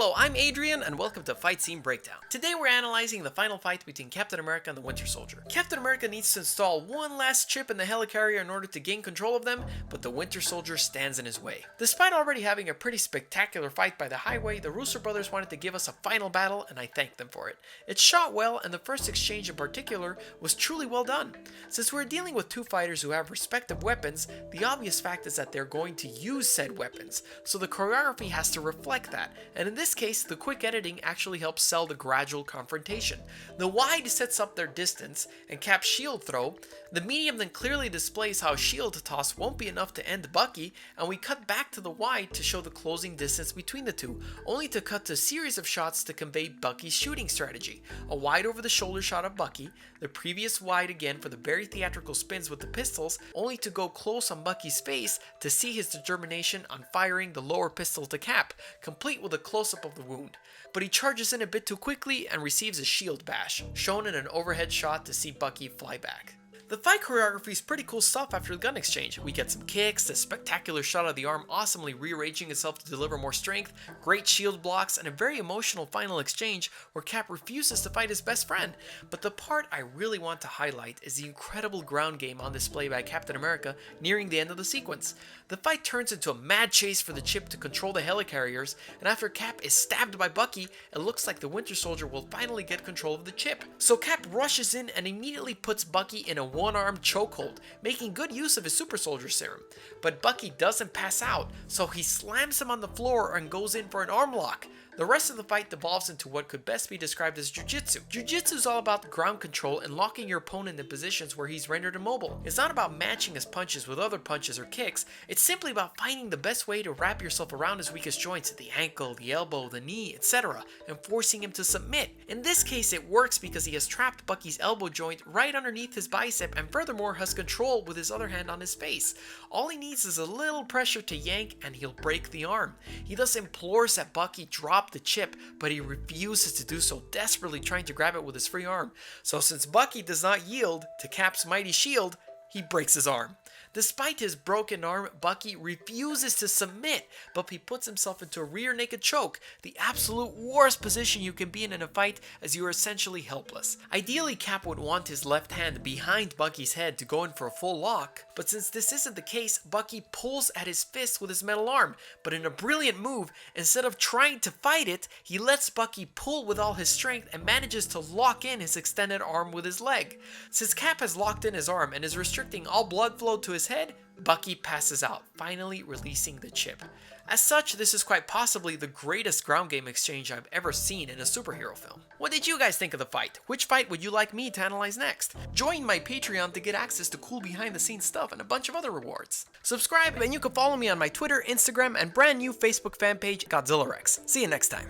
Hello, I'm Adrian, and welcome to Fight Scene Breakdown. Today we're analyzing the final fight between Captain America and the Winter Soldier. Captain America needs to install one last chip in the helicarrier in order to gain control of them, but the Winter Soldier stands in his way. Despite already having a pretty spectacular fight by the highway, the Russo brothers wanted to give us a final battle, and I thanked them for it. It's shot well, and the first exchange in particular was truly well done. Since we're dealing with two fighters who have respective weapons, the obvious fact is that they're going to use said weapons, so the choreography has to reflect that, and in this case, the quick editing actually helps sell the gradual confrontation. The wide sets up their distance and Cap's shield throw. The medium then clearly displays how shield toss won't be enough to end Bucky, and we cut back to the wide to show the closing distance between the two, only to cut to a series of shots to convey Bucky's shooting strategy. A wide over the shoulder shot of Bucky, the previous wide again for the very theatrical spins with the pistols, only to go close on Bucky's face to see his determination on firing the lower pistol to Cap, complete with a close-up of the wound. But he charges in a bit too quickly and receives a shield bash, shown in an overhead shot to see Bucky fly back. The fight choreography is pretty cool stuff after the gun exchange. We get some kicks, the spectacular shot of the arm awesomely rearranging itself to deliver more strength, great shield blocks, and a very emotional final exchange where Cap refuses to fight his best friend. But the part I really want to highlight is the incredible ground game on display by Captain America nearing the end of the sequence. The fight turns into a mad chase for the chip to control the helicarriers, and after Cap is stabbed by Bucky, it looks like the Winter Soldier will finally get control of the chip. So Cap rushes in and immediately puts Bucky in a one-armed chokehold, making good use of his super soldier serum. But Bucky doesn't pass out, so he slams him on the floor and goes in for an arm lock. The rest of the fight devolves into what could best be described as jiu-jitsu. Jiu-jitsu is all about the ground control and locking your opponent in positions where he's rendered immobile. It's not about matching his punches with other punches or kicks, it's simply about finding the best way to wrap yourself around his weakest joints, the ankle, the elbow, the knee, etc., and forcing him to submit. In this case it works because he has trapped Bucky's elbow joint right underneath his bicep and furthermore has control with his other hand on his face. All he needs is a little pressure to yank and he'll break the arm. He thus implores that Bucky drop the chip, but he refuses to do so, desperately trying to grab it with his free arm. So since Bucky does not yield to Cap's mighty shield, he breaks his arm. Despite his broken arm, Bucky refuses to submit, but he puts himself into a rear naked choke, the absolute worst position you can be in a fight as you are essentially helpless. Ideally, Cap would want his left hand behind Bucky's head to go in for a full lock, but since this isn't the case, Bucky pulls at his fist with his metal arm, but in a brilliant move, instead of trying to fight it, he lets Bucky pull with all his strength and manages to lock in his extended arm with his leg. Since Cap has locked in his arm and is restricting all blood flow to his head, Bucky passes out, finally releasing the chip. As such, this is quite possibly the greatest ground game exchange I've ever seen in a superhero film. What did you guys think of the fight? Which fight would you like me to analyze next? Join my Patreon to get access to cool behind the scenes stuff and a bunch of other rewards. Subscribe and you can follow me on my Twitter, Instagram, and brand new Facebook fan page, Godzillarex. See you next time.